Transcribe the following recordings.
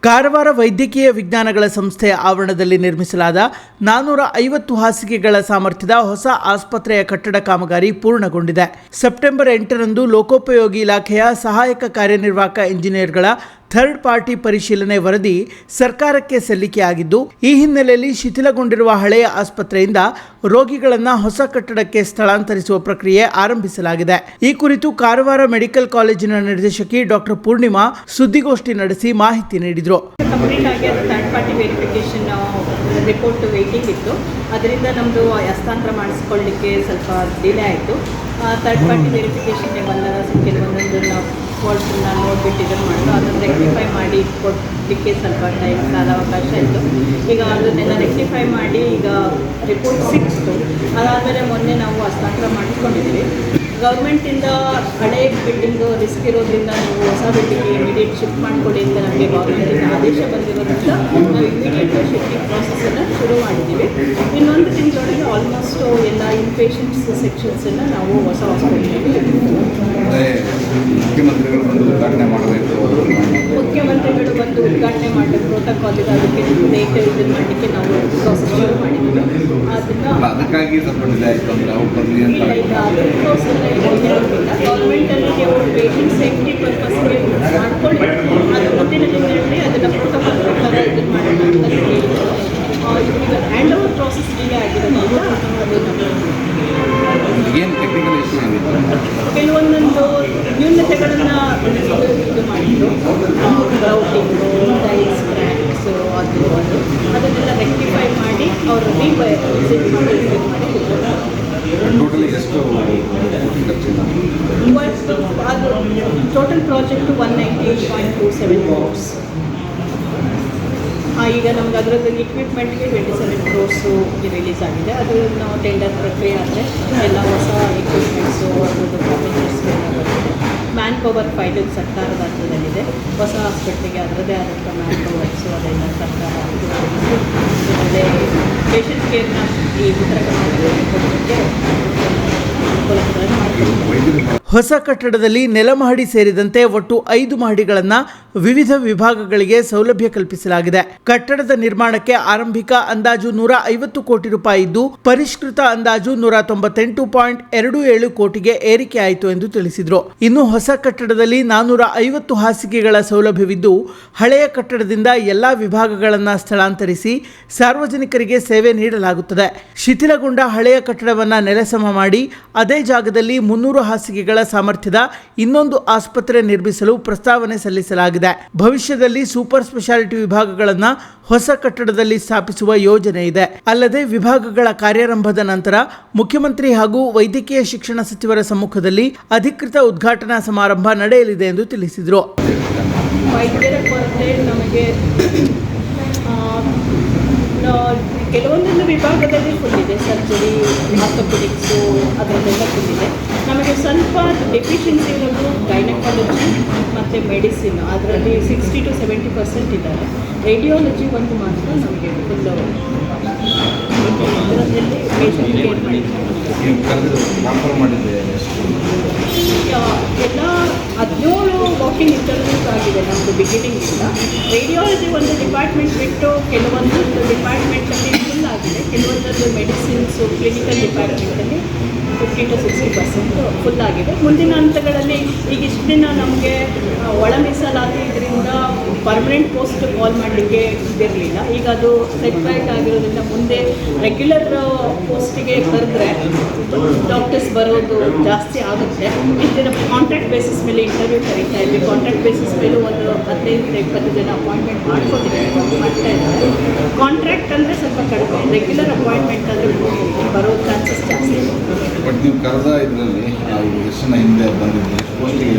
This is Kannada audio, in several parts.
ಕಾರವಾರ ವೈದ್ಯಕೀಯ ವಿಜ್ಞಾನಗಳ ಸಂಸ್ಥೆಯ ಆವರಣದಲ್ಲಿ ನಿರ್ಮಿಸಲಾದ 450 ಹಾಸಿಗೆಗಳ ಸಾಮರ್ಥ್ಯದ ಹೊಸ ಆಸ್ಪತ್ರೆಯ ಕಟ್ಟಡ ಕಾಮಗಾರಿ ಪೂರ್ಣಗೊಂಡಿದೆ. ಸೆಪ್ಟೆಂಬರ್ 8ರಂದು ಲೋಕೋಪಯೋಗಿ ಇಲಾಖೆಯ ಸಹಾಯಕ ಕಾರ್ಯನಿರ್ವಾಹಕ ಇಂಜಿನಿಯರ್ಗಳ ಥರ್ಡ್ ಪಾರ್ಟಿ ಪರಿಶೀಲನೆ ವರದಿ ಸರ್ಕಾರಕ್ಕೆ ಸಲ್ಲಿಕೆಯಾಗಿದ್ದು, ಈ ಹಿನ್ನೆಲೆಯಲ್ಲಿ ಶಿಥಿಲಗೊಂಡಿರುವ ಹಳೆಯ ಆಸ್ಪತ್ರೆಯಿಂದ ರೋಗಿಗಳನ್ನು ಹೊಸ ಕಟ್ಟಡಕ್ಕೆ ಸ್ಥಳಾಂತರಿಸುವ ಪ್ರಕ್ರಿಯೆ ಆರಂಭಿಸಲಾಗಿದೆ. ಈ ಕುರಿತು ಕಾರವಾರ ಮೆಡಿಕಲ್ ಕಾಲೇಜಿನ ನಿರ್ದೇಶಕಿ ಡಾಕ್ಟರ್ ಪೂರ್ಣಿಮಾ ಸುದ್ದಿಗೋಷ್ಠಿ ನಡೆಸಿ ಮಾಹಿತಿ ನೀಡಿದರು. ಕಂಪ್ಲೀಟ್ ಆಗಿ third party verification report waiting ಇತ್ತು. ಅದರಿಂದ ನಮ್ಮದು ಹಸ್ತಾಂತರ ಮಾಡಿಸ್ಕೊಳ್ಳಿಕ್ಕೆ ಸ್ವಲ್ಪ ಡಿಲೇ ಆಯಿತು. ಥರ್ಡ್ ಪಾರ್ಟಿ ವೆರಿಫಿಕೇಷನ್ಗೆ ಬಂದಾಗ ಕೆಲವೊಂದೊಂದು ಫಾಲ್ಟ್ನ ನೋಡಿಬಿಟ್ಟು ಇದನ್ನು ಮಾಡೋದು, ಅದನ್ನು ರೆಕ್ಟಿಫೈ ಮಾಡಿ ಕೊಡಲಿಕ್ಕೆ ಸ್ವಲ್ಪ ಟೈಮ್ ಕಾಲಾವಕಾಶ ಇತ್ತು. ಈಗ ಅದನ್ನೆಲ್ಲ ರೆಕ್ಟಿಫೈ ಮಾಡಿ ಈಗ ರಿಪೋರ್ಟ್ ಸಿಕ್ತು. ಅದಾದಮೇಲೆ ಮೊನ್ನೆ ನಾವು ಹಸ್ತಾಂತರ ಮಾಡಿಸ್ಕೊಂಡಿದ್ದೀವಿ. ಗೌರ್ಮೆಂಟಿಂದ ಹಳೆ ಬಿಲ್ಡಿಂಗು ರಿಸ್ಕ್ ಇರೋದ್ರಿಂದ ನೀವು ಹೊಸ ಬಿಲ್ಡಿಂಗ್ಗೆ ಇಮಿಡಿಯೇಟ್ ಶಿಫ್ಟ್ ಮಾಡಿಕೊಡಿ ಅಂತ ನಮಗೆ ಗೌರ್ಮೆಂಟಿಂದ ಆದೇಶ ಬಂದಿರೋದ್ರಿಂದ ನಾವು ಇಮಿಡಿಯೇಟ್ ಶಿಫ್ಟಿಂಗ್ ಪ್ರಾಸೆಸನ್ನು ಶುರು ಮಾಡಿದ್ದೀವಿ. ಇನ್ನೊಂದು ತಿಂಗಳೊಳಗೆ ಆಲ್ಮೋಸ್ಟ್ ಎಲ್ಲ ಇನ್ಪೇಷಂಟ್ಸ್ ಸೆಕ್ಷನ್ಸನ್ನು ನಾವು ಹೊಸ ಹಾಸ್ಪಿಟಲ್ಗೆ ಮುಖ್ಯಮಂತ್ರಿಗಳು ಬಂದು ಉದ್ಘಾಟನೆ ಮಾಡಬೇಕು ಪ್ರೋಟೋಕಾಲ್ ಇದೆ. ಅದಕ್ಕೆ ಡೇಟ್ ಇದನ್ನು ಮಾಡಲಿಕ್ಕೆ ನಾವು ಪ್ರಾಸೆಸ್ ಶುರು ಮಾಡಿದ್ದೀವಿ. ಅದಕ್ಕಾಗಿ ಸ್ವಲ್ಪ ಡಿಲೇ ಆಯಿತು ಅಂದರೆ ಅವ್ರು ಬರಲಿ ಅಂತ ಗೌರ್ಮೆಂಟಲ್ಲಿ ನೀವು ಪೇಷಂಟ್ ಸೇಫ್ಟಿ ಪರ್ಪಸ್ಗೆ ಮಾಡ್ಕೊಳ್ಳಿ, ಅದು ಮುಂದಿನ ದಿನಗಳಲ್ಲಿ ಅದನ್ನು ಪ್ರೋಟೋಕಾಲ್ ಪ್ರಕಾರ ಇದನ್ನು ಮಾಡೋಣ ಅಂತ ಹೇಳಿದ್ರು. ಈಗ ಹ್ಯಾಂಡ್ ಓವರ್ ಪ್ರಾಸೆಸ್ ಡಿಲೇ ಆಗಿರೋದ್ರಿಂದ ಏನು ಟೆಕ್ನಿಕಲ್ ಇಶ್ಯೂ ಏನಿತ್ತು, ಕೆಲವೊಂದೊಂದು ನ್ಯೂನತೆಗಳನ್ನು ಇದು ಮಾಡಿದ್ದು, ಗ್ರೌಟಿಂಗು, ಟೈಲ್ಸ್, ಕ್ರ್ಯಾಕ್ಸು, ಅದನ್ನೆಲ್ಲ ರೆಕ್ಟಿಫೈ ಮಾಡಿ ಅವರು ವಿಸಿಟ್ ಮಾಡಿ ಟೋಟಲಿ ಎಷ್ಟು ಅದು ಟೋಟಲ್ ಪ್ರಾಜೆಕ್ಟು 198.27 crores. ಈಗ ನಮ್ಗೆ ಅದರದ್ದು ಇಕ್ವಿಪ್ಮೆಂಟ್ಗೆ 27 crores ರಿಲೀಸ್ ಆಗಿದೆ. ಅದು ನಾವು ಟೆಂಡರ್ ಪ್ರಕ್ರಿಯೆ ಆದರೆ ಎಲ್ಲ ಹೊಸ ಇಕ್ವಿಪ್ಮೆಂಟ್ಸು ಅದರದ್ದು ಫರ್ನಿಚರ್ಸ್ ಮ್ಯಾನ್ ಪವರ್ ಫೈಲ್ ಸರ್ಕಾರದ ಹಂತದಲ್ಲಿದೆ. ಹೊಸ ಹಾಸ್ಪಿಟ್ಲಿಗೆ ಅದರದ್ದೇ ಆದಂಥ ಮ್ಯಾನ್ ಪವರ್ಸು ಅದೆಲ್ಲ ಸರ್ಕಾರ ಆಮೇಲೆ ಪೇಷಂಟ್ ಕೇರ್ನ ಈ ಉತ್ತರ ಕರ್ನಾಟಕಕ್ಕೆ ಹೊಸ ಕಟ್ಟಡದಲ್ಲಿ ನೆಲಮಹಡಿ ಸೇರಿದಂತೆ ಒಟ್ಟು 5 ಮಹಡಿಗಳನ್ನು ವಿವಿಧ ವಿಭಾಗಗಳಿಗೆ ಸೌಲಭ್ಯ ಕಲ್ಪಿಸಲಾಗಿದೆ. ಕಟ್ಟಡದ ನಿರ್ಮಾಣಕ್ಕೆ ಆರಂಭಿಕ ಅಂದಾಜು 150 ಕೋಟಿ ರೂಪಾಯಿ ಇದ್ದು, ಪರಿಷ್ಕೃತ ಅಂದಾಜು 198.27 ಕೋಟಿಗೆ ಏರಿಕೆಯಾಯಿತು ಎಂದು ತಿಳಿಸಿದರು. ಇನ್ನು ಹೊಸ ಕಟ್ಟಡದಲ್ಲಿ 450 ಹಾಸಿಗೆಗಳ ಸೌಲಭ್ಯವಿದ್ದು, ಹಳೆಯ ಕಟ್ಟಡದಿಂದ ಎಲ್ಲಾ ವಿಭಾಗಗಳನ್ನು ಸ್ಥಳಾಂತರಿಸಿ ಸಾರ್ವಜನಿಕರಿಗೆ ಸೇವೆ ನೀಡಲಾಗುತ್ತದೆ. ಶಿಥಿಲಗೊಂಡ ಹಳೆಯ ಕಟ್ಟಡವನ್ನು ನೆಲಸಮ ಮಾಡಿ ಅದೇ ಜಾಗದಲ್ಲಿ 300 ಹಾಸಿಗೆಗಳ ಸಾಮರ್ಥ್ಯದ ಇನ್ನೊಂದು ಆಸ್ಪತ್ರೆ ನಿರ್ಮಿಸಲು ಪ್ರಸ್ತಾವನೆ ಸಲ್ಲಿಸಲಾಗಿದೆ. ಭವಿಷ್ಯದಲ್ಲಿ ಸೂಪರ್ ಸ್ಪೆಷಾಲಿಟಿ ವಿಭಾಗಗಳನ್ನು ಹೊಸ ಕಟ್ಟಡದಲ್ಲಿ ಸ್ಥಾಪಿಸುವ ಯೋಜನೆ ಇದೆ. ಅಲ್ಲದೆ ವಿಭಾಗಗಳ ಕಾರ್ಯಾರಂಭದ ನಂತರ ಮುಖ್ಯಮಂತ್ರಿ ಹಾಗೂ ವೈದ್ಯಕೀಯ ಶಿಕ್ಷಣ ಸಚಿವರ ಸಮ್ಮುಖದಲ್ಲಿ ಅಧಿಕೃತ ಉದ್ಘಾಟನಾ ಸಮಾರಂಭ ನಡೆಯಲಿದೆ ಎಂದು ತಿಳಿಸಿದರು. ವೈದ್ಯರ ಕೊರತೆ ನಮಗೆ ಕೆಲವೊಂದೊಂದು ವಿಭಾಗದಲ್ಲಿ ಫುಲ್ ಇದೆ. ಸರ್ಜರಿ, ಆರ್ಥೋಪೆಡಿಕ್ಸು ಅದರಲ್ಲೆಲ್ಲ ಫುಲ್ ಇದೆ. ನಮಗೆ ಸ್ವಲ್ಪ ಡೆಫಿಷಿಯನ್ಸಿ ಇರೋದು ಗೈನಕಾಲಜಿ ಮತ್ತು ಮೆಡಿಸಿನ್, ಅದರಲ್ಲಿ 60 to 70% ಇದ್ದಾರೆ. ರೇಡಿಯಾಲಜಿ ಒಂದು ಮಾತ್ರ ನಮಗೆ ಫುಲ್ಲು ಅದರಲ್ಲಿ ಪೇಷಂಟ್ ಕೇರ್ ಮಾಡಿದೆ. ಎಲ್ಲ 17 ವಾಕಿಂಗ್ ಇಂಟರ್ವ್ಯೂಸ್ ಆಗಿದೆ ನಮ್ಮದು ಬಿಗಿನಿಂಗಿಂದ. ರೇಡಿಯಾಲಜಿ ಒಂದು ಡಿಪಾರ್ಟ್ಮೆಂಟ್ ಬಿಟ್ಟು ಕೆಲವೊಂದೊಂದು ಡಿಪಾರ್ಟ್ಮೆಂಟಲ್ಲಿ ಫುಲ್ ಆಗಿದೆ. ಕೆಲವೊಂದೊಂದು ಮೆಡಿಸಿನ್ಸು ಕ್ಲಿನಿಕಲ್ ಡಿಪಾರ್ಟ್ಮೆಂಟಲ್ಲಿ 50 to 60% ಫುಲ್ ಆಗಿದೆ. ಮುಂದಿನ ಹಂತಗಳಲ್ಲಿ ಈಗ ಇಷ್ಟು ದಿನ ನಮಗೆ ಒಳ ಮೀಸಲಾತಿ ಇದರಿಂದ ಪರ್ಮನೆಂಟ್ ಪೋಸ್ಟ್ ಕಾಲ್ ಮಾಡಲಿಕ್ಕೆ ಇದಿರಲಿಲ್ಲ. ಈಗ ಅದು ಸೆಟ್ರೈಟ್ ಆಗಿರೋದ್ರಿಂದ ಮುಂದೆ ರೆಗ್ಯುಲರ್ ಪೋಸ್ಟಿಗೆ ಕರೆದ್ರೆ ಡಾಕ್ಟರ್ಸ್ ಬರೋದು ಜಾಸ್ತಿ ಆಗುತ್ತೆ. ಇಷ್ಟು ದಿನ ಕಾಂಟ್ರಾಕ್ಟ್ ಬೇಸಿಸ್ ಮೇಲೆ ಇಂಟರ್ವ್ಯೂ ಕರೀತಾ ಇದ್ವಿ. ಕಾಂಟ್ರಾಕ್ಟ್ ಬೇಸಿಸ್ ಮೇಲೆ ಒಂದು 15-20 ಜನ ಅಪಾಯಿಂಟ್ಮೆಂಟ್ ಮಾಡ್ಕೊಂಡಿದ್ದಾರೆ, ಮಾಡ್ತಾ ಇದ್ದಾರೆ. ಕಾಂಟ್ರಾಕ್ಟ್ ಅಂದರೆ ಸ್ವಲ್ಪ ಕಡಿಮೆ, ರೆಗ್ಯುಲರ್ ಅಪಾಯಿಂಟ್ಮೆಂಟ್ ಅಂದರೆ ಬರೋ ಚಾನ್ಸಸ್ ಜಾಸ್ತಿ. ಬಟ್ ನೀವು ಕರೆದ ಇದರಲ್ಲಿ ನಾವು ಎಷ್ಟು ಜನ ಹಿಂದೆ ಬಂದಿದ್ದೆ ಪೋಸ್ಟಿಗೆ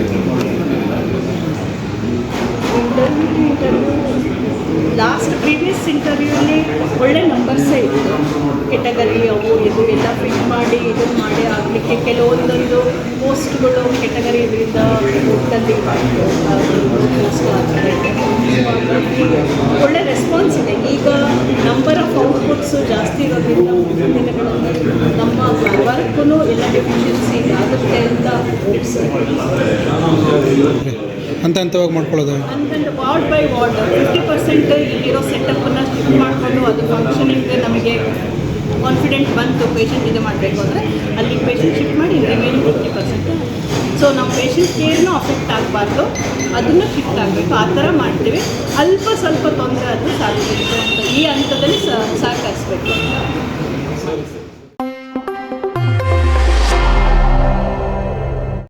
ಲಾಸ್ಟ್ ಪ್ರೀವಿಯಸ್ ಇಂಟರ್ವ್ಯೂಲಿ ಒಳ್ಳೆ ನಂಬರ್ಸೇ ಇತ್ತು. ಕೆಟಗರಿ ಅವು ಇದು ಎಲ್ಲ ಫಿಟ್ ಮಾಡಿ ಇದನ್ನು ಮಾಡಿ ಆಗಲಿಕ್ಕೆ ಕೆಲವೊಂದೊಂದು ಪೋಸ್ಟ್ಗಳು ಕೆಟಗರಿ ಇದರಿಂದ ಊಟದಲ್ಲಿ ಪೋಸ್ಟ್ ಆಗ್ತದೆ. ಒಳ್ಳೆ ರೆಸ್ಪಾನ್ಸ್ ಇದೆ. ಈಗ ನಂಬರ್ ಆಫ್ ಔಟ್ಪುಟ್ಸು ಜಾಸ್ತಿ ಇರೋದ್ರಿಂದ ಮುಂದಿನ ದಿನಗಳಲ್ಲಿ ನಮ್ಮ ಕಾರವಾರಕ್ಕೂ ಎಲ್ಲ ಡೆಫಿಷಿಯನ್ಸಿ ಆಗ ಆಗುತ್ತೆ ಅಂತ ಇಟ್ಸ್ ಹಂತ ಹಂತವಾಗಿ ಮಾಡ್ಕೊಳ್ಳೋದು. ಅಂತಂದು ವಾರ್ಡ್ ಬೈ ವಾರ್ಡ್ 50% ಇಲ್ಲಿರೋ ಸೆಟಪ್ಪನ್ನು ಶಿಫ್ಟ್ ಮಾಡಿಕೊಂಡು ಅದು ಫಂಕ್ಷನಿಂಗ್ ನಮಗೆ ಕಾನ್ಫಿಡೆಂಟ್ ಬಂತು ಪೇಷಂಟ್ ಇದು ಮಾಡಬೇಕು ಅಂದರೆ ಅಲ್ಲಿ ಪೇಷಂಟ್ ಶಿಫ್ಟ್ ಮಾಡಿ ರಿಮೈನಿಂಗ್ 50%. ಸೊ ನಾವು ಪೇಷಂಟ್ ಕೇರ್ನೂ ಅಫೆಕ್ಟ್ ಆಗಬಾರ್ದು, ಅದನ್ನು ಶಿಫ್ಟ್ ಆಗಬೇಕು, ಆ ಥರ ಮಾಡ್ತೀವಿ. ಅಲ್ಪ ಸ್ವಲ್ಪ ತೊಂದರೆ ಆದರೂ ಸಾಕು ಅಂತ ಈ ಹಂತದಲ್ಲಿ ಸಹಕರಿಸಬೇಕು.